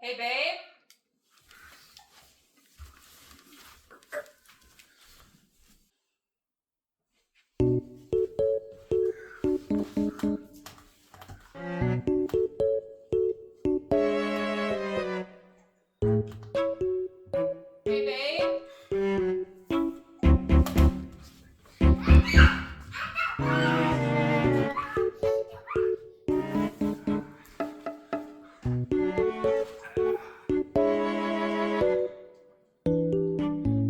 Hey, babe. Hey, babe.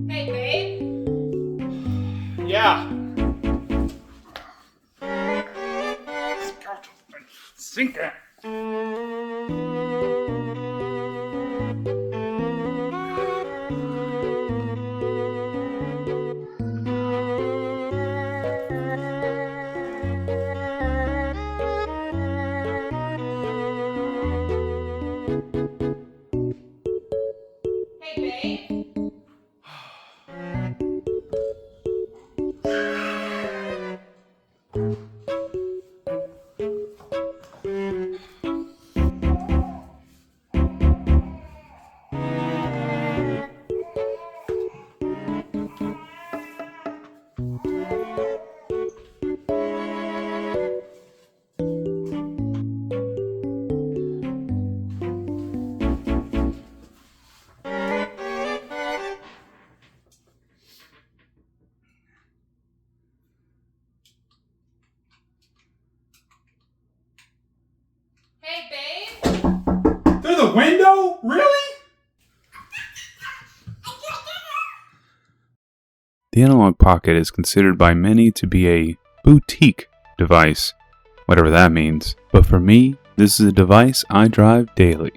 Hey, babe. Yeah. Sink that. Hey, babe. Hey, babe. Through the window? Really? The Analogue Pocket is considered by many to be a boutique device, whatever that means. But for me, this is a device I drive daily.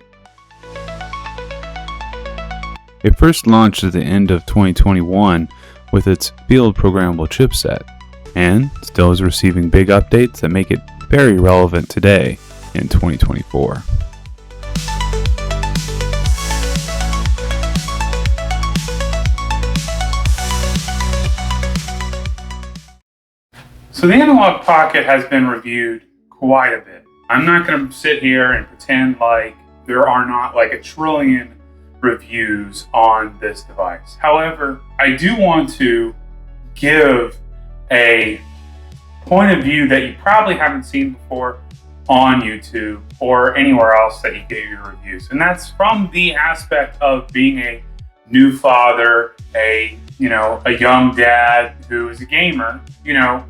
It first launched at the end of 2021 with its field programmable chipset, and still is receiving big updates that make it very relevant today in 2024. So the Analogue Pocket has been reviewed quite a bit. I'm not going to sit here and pretend like there are not like a trillion reviews on this device. However, I do want to give a point of view that you probably haven't seen before on YouTube or anywhere else that you get your reviews. And that's from the aspect of being a new father, a young dad who is a gamer,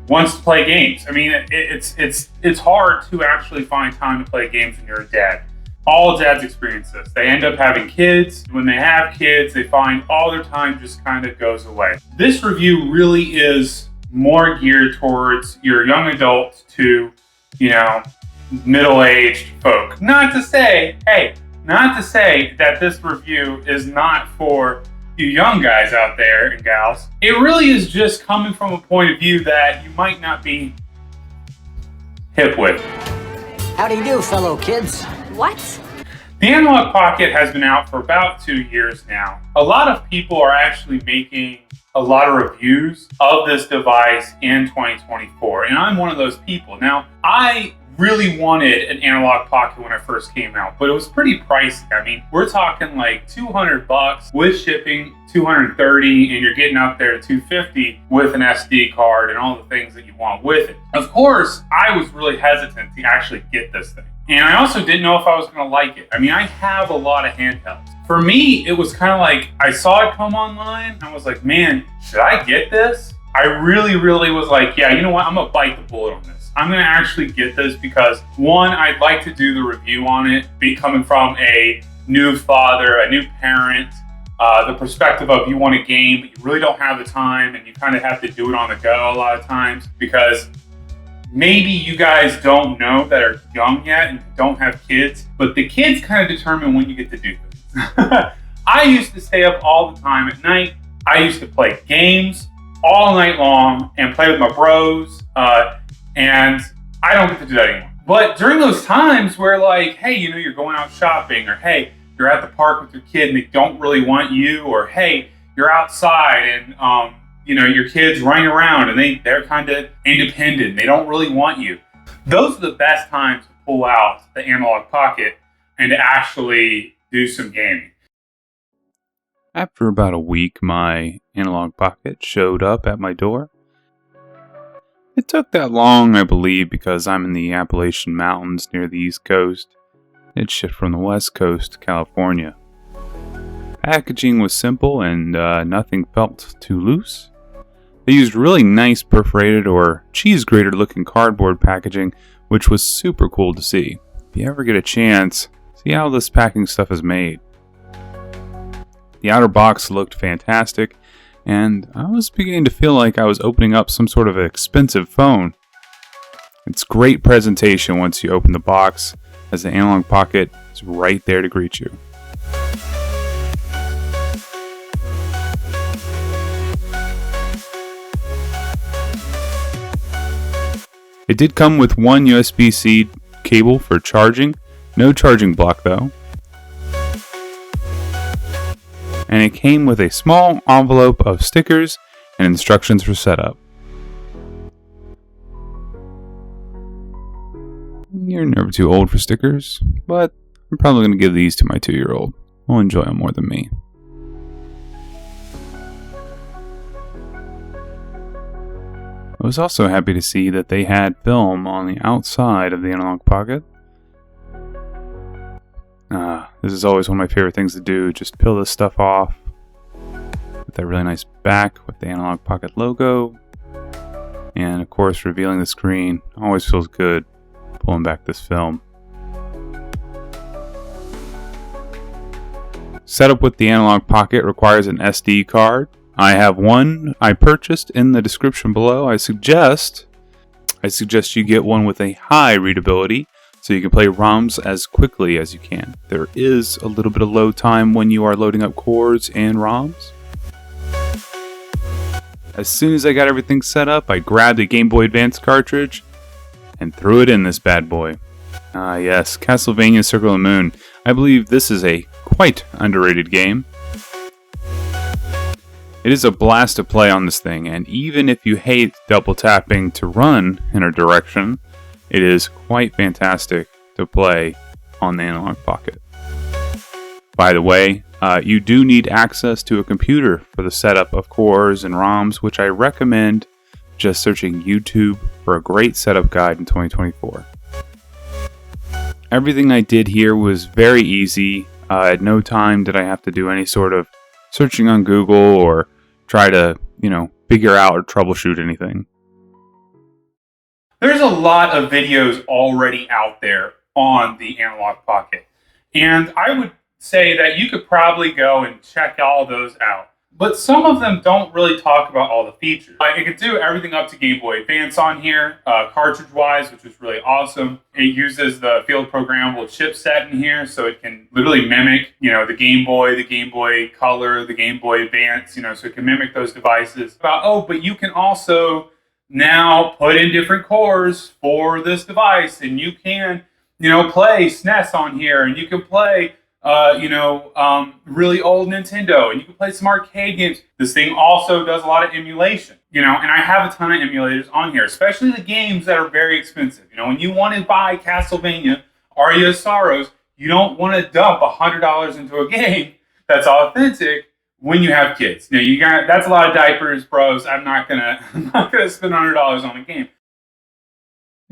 wants to play games. I mean, it's hard to actually find time to play games when you're a dad. All dads experience this. They end up having kids. When they have kids, they find all their time just kind of goes away. This review really is more geared towards your young adults to, middle-aged folk. Not to say that this review is not for you young guys out there and gals. It really is just coming from a point of view that you might not be hip with. How do you do, fellow kids? What? The Analogue Pocket has been out for about 2 years now. A lot of people are actually making a lot of reviews of this device in 2024, and I'm one of those people. Now, I really wanted an Analogue Pocket when it first came out, but it was pretty pricey. I mean, we're talking like $200 with shipping, $230, and you're getting up there to $250 with an SD card and all the things that you want with it. Of course, I was really hesitant to actually get this thing. And I also didn't know if I was going to like it. I mean, I have a lot of handhelds. For me, it was kind of like, I saw it come online, and I was like, man, should I get this? I really was like, yeah, you know what? I'm going to bite the bullet on this. I'm going to actually get this because, one, I'd like to do the review on it, coming from a new father, a new parent, the perspective of you want a game, but you really don't have the time, and you kind of have to do it on the go a lot of times because maybe you guys don't know that are young yet and don't have kids, but the kids kind of determine when you get to do things. I used to stay up all the time at night. I used to play games all night long and play with my bros, and I don't get to do that anymore. But during those times where like, hey, you're going out shopping, or hey, you're at the park with your kid and they don't really want you, or hey, you're outside and your kids running around and they're kind of independent. They don't really want you. Those are the best times to pull out the Analogue Pocket and to actually do some gaming. After about a week, my Analogue Pocket showed up at my door. It took that long, I believe, because I'm in the Appalachian Mountains near the East Coast. It shipped from the West Coast to California. Packaging was simple and nothing felt too loose. They used really nice perforated or cheese grater looking cardboard packaging, which was super cool to see. If you ever get a chance, see how this packing stuff is made. The outer box looked fantastic, and I was beginning to feel like I was opening up some sort of expensive phone. It's great presentation once you open the box, as the Analogue Pocket is right there to greet you. It did come with one USB-C cable for charging, no charging block though. And it came with a small envelope of stickers and instructions for setup. You're never too old for stickers, but I'm probably going to give these to my 2-year-old. He'll enjoy them more than me. I was also happy to see that they had film on the outside of the Analogue Pocket. This is always one of my favorite things to do, just peel this stuff off. With that really nice back with the Analogue Pocket logo. And of course, revealing the screen always feels good, pulling back this film. Setup with the Analogue Pocket requires an SD card. I have one I purchased in the description below. I suggest you get one with a high readability so you can play ROMs as quickly as you can. There is a little bit of load time when you are loading up cores and ROMs. As soon as I got everything set up, I grabbed a Game Boy Advance cartridge and threw it in this bad boy. Yes, Castlevania Circle of the Moon. I believe this is a quite underrated game. It is a blast to play on this thing, and even if you hate double tapping to run in a direction, it is quite fantastic to play on the Analogue Pocket. By the way, you do need access to a computer for the setup of cores and ROMs, which I recommend just searching YouTube for a great setup guide in 2024. Everything I did here was very easy. At no time did I have to do any sort of searching on Google or try to, figure out or troubleshoot anything. There's a lot of videos already out there on the Analogue Pocket, and I would say that you could probably go and check all those out. But some of them don't really talk about all the features. It can do everything up to Game Boy Advance on here, cartridge-wise, which is really awesome. It uses the field programmable chipset in here, so it can literally mimic, the Game Boy Color, the Game Boy Advance, so it can mimic those devices. But you can also now put in different cores for this device, and you can, play SNES on here, and you can play really old Nintendo, and you can play some arcade games. This thing also does a lot of emulation, and I have a ton of emulators on here, especially the games that are very expensive. When you want to buy Castlevania, Aria of Sorrows, you don't want to dump $100 into a game that's authentic when you have kids. That's a lot of diapers, bros. I'm not gonna spend $100 on a game.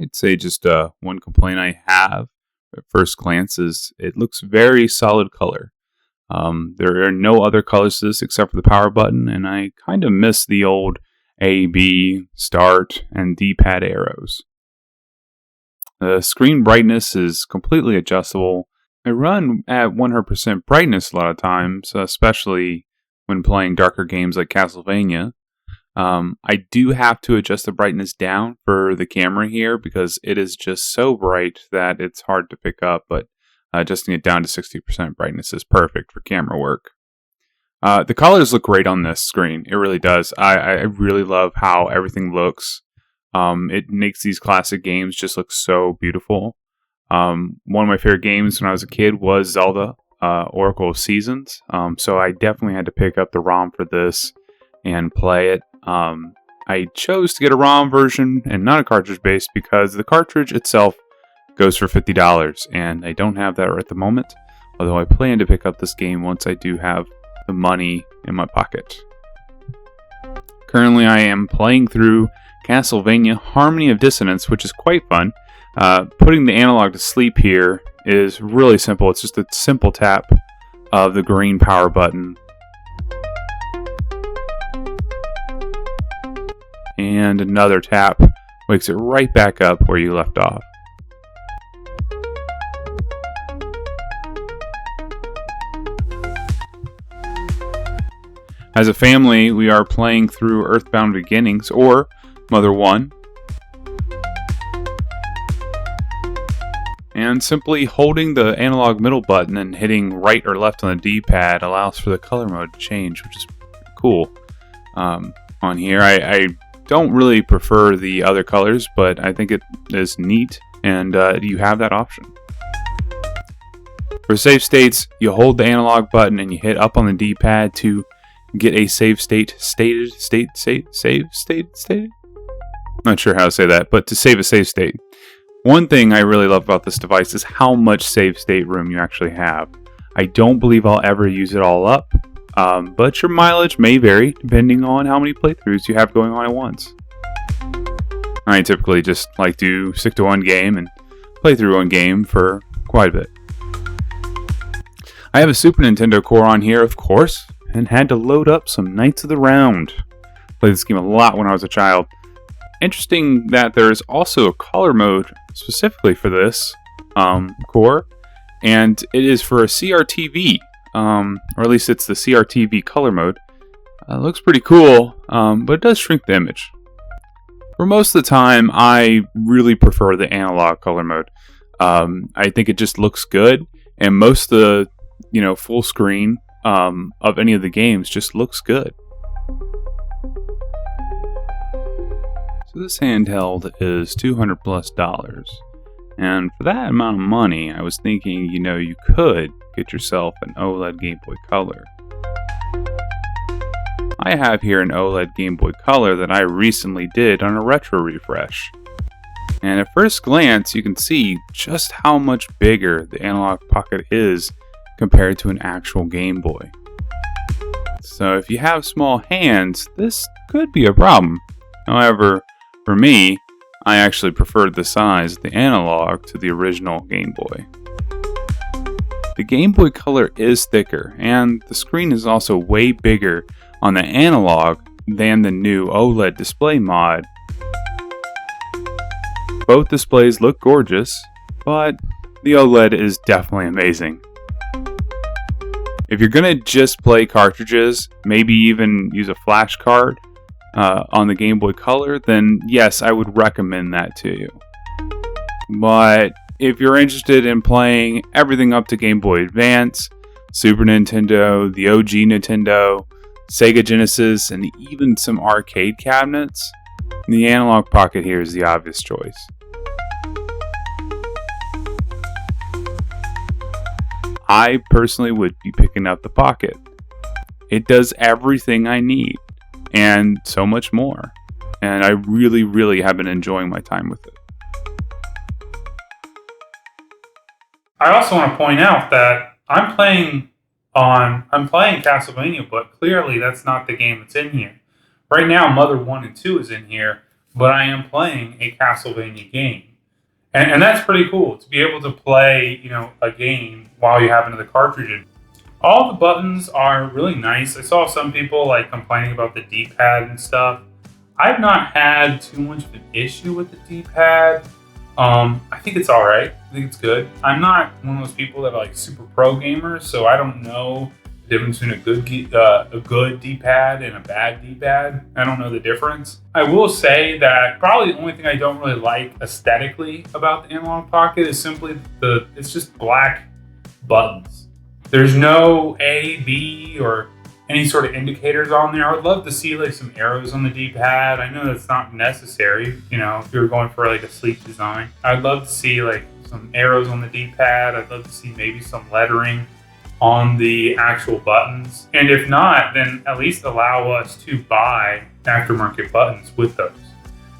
I'd say just one complaint I have at first glance is it looks very solid color. There are no other colors to this except for the power button, and I kind of miss the old A, B, start, and D-pad arrows. The screen brightness is completely adjustable. I run at 100% brightness a lot of times, especially when playing darker games like Castlevania. I do have to adjust the brightness down for the camera here because it is just so bright that it's hard to pick up, but adjusting it down to 60% brightness is perfect for camera work. The colors look great on this screen. It really does. I really love how everything looks. It makes these classic games just look so beautiful. One of my favorite games when I was a kid was Zelda, Oracle of Seasons. So I definitely had to pick up the ROM for this and play it. I chose to get a ROM version and not a cartridge base because the cartridge itself goes for $50, and I don't have that right at the moment. although I plan to pick up this game once I do have the money in my pocket. Currently, I am playing through Castlevania Harmony of Dissonance, which is quite fun. Putting the analog to sleep here is really simple. It's just a simple tap of the green power button. And another tap wakes it right back up where you left off. As a family, we are playing through Earthbound Beginnings, or Mother 1. And simply holding the analog middle button and hitting right or left on the D-pad allows for the color mode to change, which is cool. On here, I don't really prefer the other colors, but I think it is neat, and you have that option. For save states, you hold the analog button and you hit up on the D-pad to get a save state stated. Not sure how to say that, but to save a save state. One thing I really love about this device is how much save state room you actually have. I don't believe I'll ever use it all up, but your mileage may vary depending on how many playthroughs you have going on at once. I typically just like to stick to one game and play through one game for quite a bit. I have a Super Nintendo core on here, of course, and had to load up some Knights of the Round. Played this game a lot when I was a child. Interesting that there is also a color mode specifically for this core, and it is for a CRTV, or at least it's the CRTV color mode. Looks pretty cool, but it does shrink the image. For most of the time, I really prefer the analog color mode. I think it just looks good, and most of the full screen of any of the games just looks good. So this handheld is $200+, and for that amount of money, I was thinking, you could get yourself an OLED Game Boy Color. I have here an OLED Game Boy Color that I recently did on a retro refresh. And at first glance, you can see just how much bigger the Analogue Pocket is compared to an actual Game Boy. So if you have small hands, this could be a problem. However, for me, I actually preferred the size of the analog to the original Game Boy. The Game Boy Color is thicker, and the screen is also way bigger on the analog than the new OLED display mod. Both displays look gorgeous, but the OLED is definitely amazing. If you're going to just play cartridges, maybe even use a flash card on the Game Boy Color, then yes, I would recommend that to you. But if you're interested in playing everything up to Game Boy Advance, Super Nintendo, the OG Nintendo, Sega Genesis, and even some arcade cabinets, the Analogue Pocket here is the obvious choice. I personally would be picking up the Pocket. It does everything I need, and so much more. And I really, really have been enjoying my time with it. I also want to point out that I'm playing Castlevania, but clearly that's not the game that's in here. Right now, Mother 1 and 2 is in here, but I am playing a Castlevania game. And that's pretty cool, to be able to play, a game while you have another cartridge in. All the buttons are really nice. I saw some people complaining about the D-pad and stuff. I've not had too much of an issue with the D-pad. I think it's all right. I think it's good. I'm not one of those people that are super pro gamers, so I don't know the difference between a good D-pad and a bad D-pad. I don't know the difference. I will say that probably the only thing I don't really like aesthetically about the Analogue Pocket is simply it's just black buttons. There's no A, B, or any sort of indicators on there. I would love to see some arrows on the D-pad. I know that's not necessary, if you're going for a sleek design. I'd love to see some arrows on the D-pad. I'd love to see maybe some lettering on the actual buttons. And if not, then at least allow us to buy aftermarket buttons with those.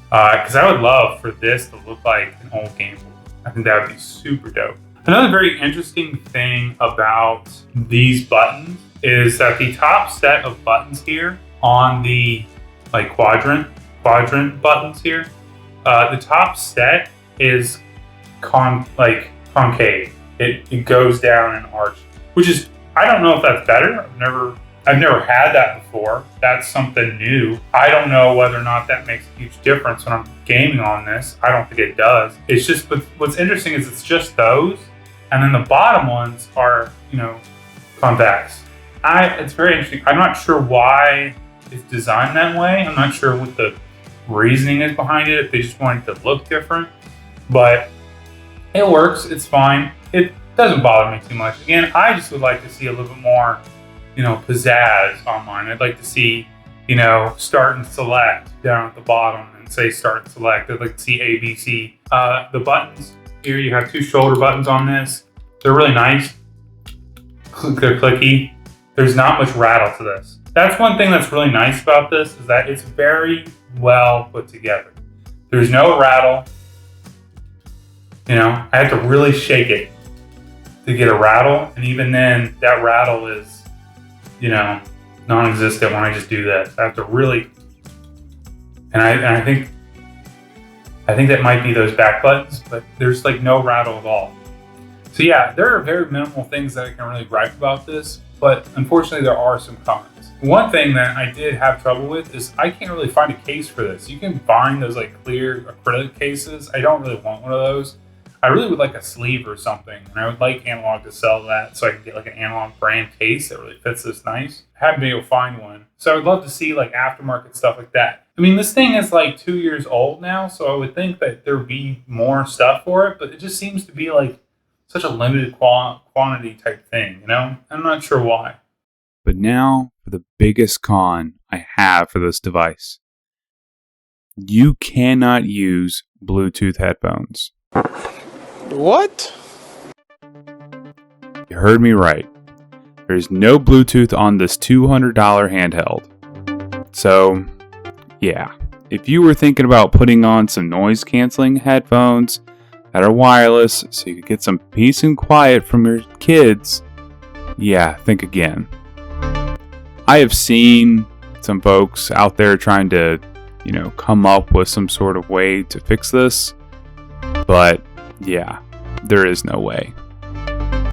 Because I would love for this to look like an old Game Boy. I think that would be super dope. Another very interesting thing about these buttons is that the top set of buttons here on the quadrant buttons here, the top set is concave. It goes down an arch, which is, I don't know if that's better. I've never had that before. That's something new. I don't know whether or not that makes a huge difference when I'm gaming on this. I don't think it does. It's just, but what's interesting is it's just those, and then the bottom ones are, convex. It's very interesting. I'm not sure why it's designed that way. I'm not sure what the reasoning is behind it, if they just want it to look different, but it works. It's fine. It doesn't bother me too much. Again, I just would like to see a little bit more, pizzazz on mine. I'd like to see, start and select down at the bottom and say start and select. I'd like to see A, B, C. The buttons here, you have 2 shoulder buttons on this. They're really nice. They're clicky. There's not much rattle to this. That's one thing that's really nice about this, is that it's very well put together. There's no rattle. I have to really shake it to get a rattle, and even then, that rattle is, non-existent when I just do this. I have to really, and I think that might be those back buttons, but there's no rattle at all. So yeah, there are very minimal things that I can really gripe about this, but unfortunately there are some cons. One thing that I did have trouble with is I can't really find a case for this. You can find those clear acrylic cases. I don't really want one of those. I really would like a sleeve or something, and I would like Analogue to sell that so I can get an Analogue brand case that really fits this nice. I haven't been able to find one. So I would love to see aftermarket stuff like that. I mean, this thing is 2 years old now, so I would think that there would be more stuff for it, but it just seems to be such a limited quantity type thing, I'm not sure why. But now for the biggest con I have for this device. You cannot use Bluetooth headphones. What? You heard me right. There's no Bluetooth on this $200 handheld. So, yeah, if you were thinking about putting on some noise canceling headphones that are wireless so you could get some peace and quiet from your kids, yeah, think again. I have seen some folks out there trying to, come up with some sort of way to fix this, but yeah, there is no way.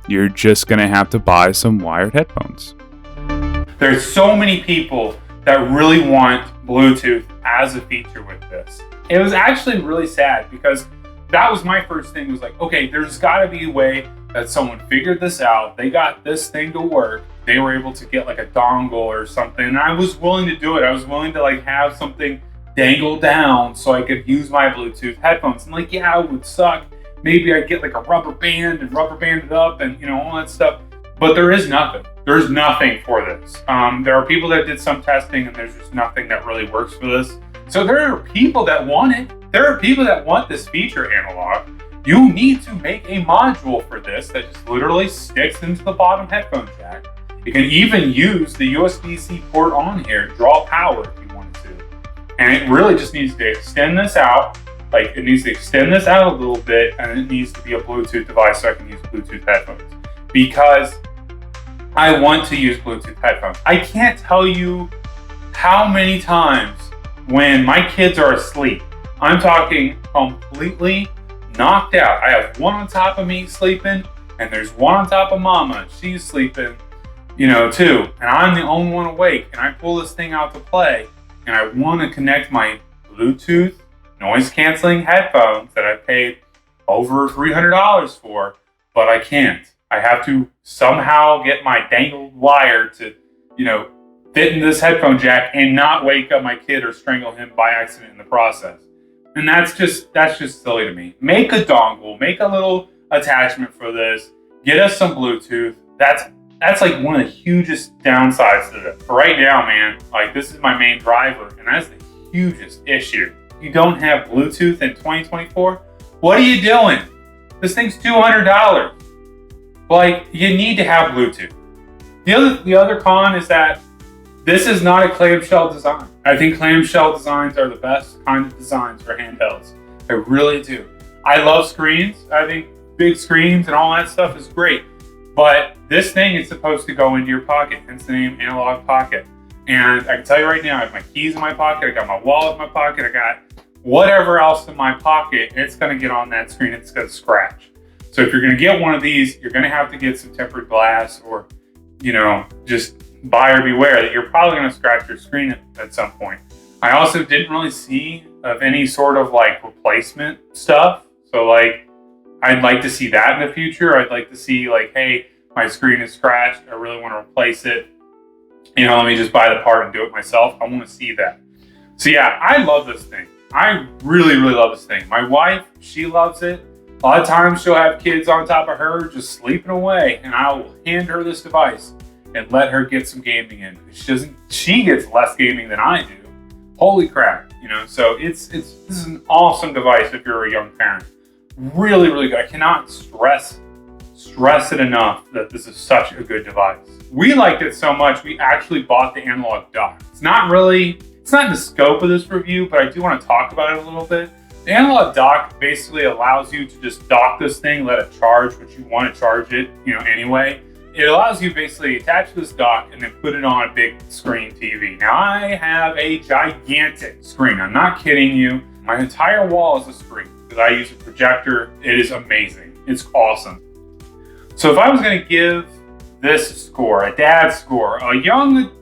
You're just going to have to buy some wired headphones. There's so many people that really want Bluetooth as a feature with this. It was actually really sad because that was my first thing, was okay, there's got to be a way that someone figured this out. They got this thing to work. They were able to get a dongle or something. And I was willing to do it. I was willing to have something dangle down so I could use my Bluetooth headphones. And yeah, it would suck. Maybe I'd get a rubber band and rubber band it up and all that stuff. But there is nothing. There's nothing for this. There are people that did some testing and there's just nothing that really works for this. So there are people that want it. There are people that want this feature, Analogue. You need to make a module for this that just literally sticks into the bottom headphone jack. You can even use the USB-C port on here, draw power if you wanted to. And it really just needs to extend this out. It needs to extend this out a little bit, and it needs to be a Bluetooth device so I can use Bluetooth headphones. Because I want to use Bluetooth headphones. I can't tell you how many times when my kids are asleep, I'm talking completely knocked out. I have one on top of me sleeping, and there's one on top of Mama. She's sleeping, too. And I'm the only one awake, and I pull this thing out to play, and I want to connect my Bluetooth noise canceling headphones that I paid over $300 for, but I can't. I have to somehow get my dangled wire to, fit in this headphone jack and not wake up my kid or strangle him by accident in the process. And that's just silly to me. Make a dongle, make a little attachment for this, get us some Bluetooth. That's one of the hugest downsides to this. For right now, man, this is my main driver, and that's the hugest issue. You don't have Bluetooth in 2024? What are you doing? This thing's $200. You need to have Bluetooth. The other con is that this is not a clamshell design. I think clamshell designs are the best kind of designs for handhelds. I really do. I love screens. I think big screens and all that stuff is great. But this thing is supposed to go into your pocket, hence the name Analogue Pocket. And I can tell you right now, I have my keys in my pocket, I got my wallet in my pocket, I got whatever else in my pocket, it's gonna get on that screen, it's gonna scratch. So if you're gonna get one of these, you're gonna have to get some tempered glass, or, you know, just buyer beware that you're probably gonna scratch your screen at some point. I also didn't really see of any sort of like replacement stuff. So like, I'd like to see that in the future. I'd like to see like, hey, my screen is scratched, I really want to replace it. You know, let me just buy the part and do it myself. I want to see that. So yeah, I love this thing. I really, really love this thing. My wife, she loves it. A lot of times she'll have kids on top of her just sleeping away, and I will hand her this device and let her get some gaming in. She gets less gaming than I do. Holy crap, you know, so this is an awesome device if you're a young parent. Really, really good. I cannot stress it enough that this is such a good device. We liked it so much, we actually bought the analog dock. It's not in the scope of this review, but I do want to talk about it a little bit. The analog dock basically allows you to just dock this thing, let it charge, which you want to charge it, you know, anyway. It allows you basically attach this dock and then put it on a big screen TV. Now I have a gigantic screen. I'm not kidding you. My entire wall is a screen because I use a projector. It is amazing. It's awesome. So if I was going to give this a score, a dad score, a young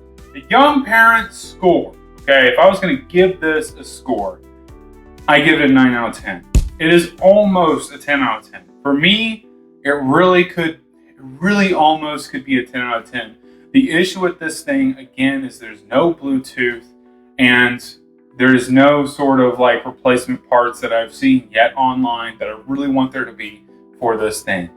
parent score, okay, if I was going to give this a score, I give it a 9 out of 10. It is almost a 10 out of 10. For me, it really almost could be a 10 out of 10. The issue with this thing, again, is there's no Bluetooth and there's no sort of like replacement parts that I've seen yet online that I really want there to be for this thing.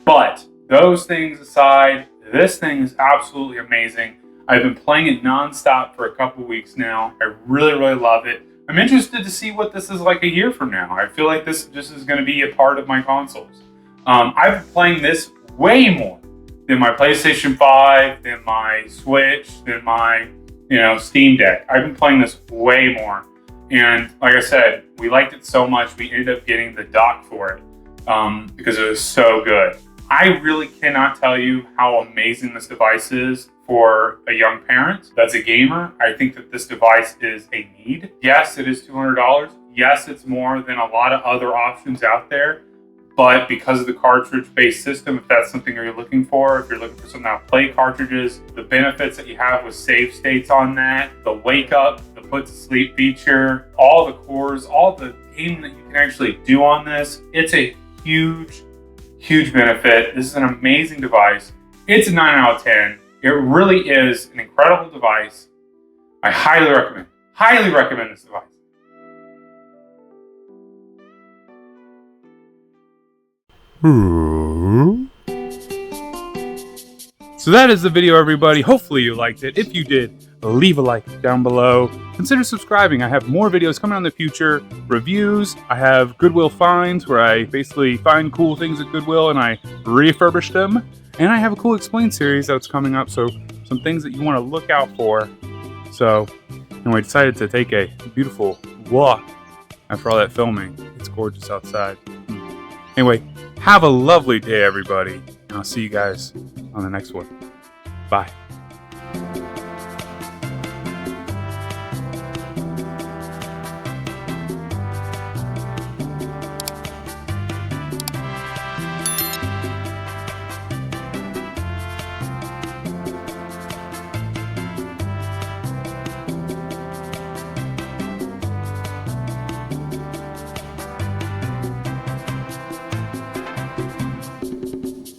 But those things aside, this thing is absolutely amazing. I've been playing it nonstop for a couple weeks now. I really, really love it. I'm interested to see what this is like a year from now. I feel like this just is going to be a part of my consoles. I've been playing this way more than my PlayStation 5, than my Switch, than my, you know, Steam Deck. I've been playing this way more. And like I said, we liked it so much, we ended up getting the dock for it because it was so good. I really cannot tell you how amazing this device is for a young parent that's a gamer. I think that this device is a need. Yes, it is $200. Yes, it's more than a lot of other options out there. But because of the cartridge-based system, if that's something you're looking for, if you're looking for something that'll play cartridges, the benefits that you have with save states on that, the wake up, the put to sleep feature, all the cores, all the gaming that you can actually do on this, it's a huge benefit. This is an amazing device. It's a 9 out of 10. It really is an incredible device. I highly recommend this device. So that is the video, everybody. Hopefully you liked it. If you did, leave a like down below. Consider subscribing. I have more videos coming out in the future. Reviews. I have Goodwill finds where I basically find cool things at Goodwill and I refurbish them. And I have a cool Explain series that's coming up, so some things that you want to look out for. So, anyway, I decided to take a beautiful walk after all that filming. It's gorgeous outside. Anyway, have a lovely day, everybody. And I'll see you guys on the next one. Bye.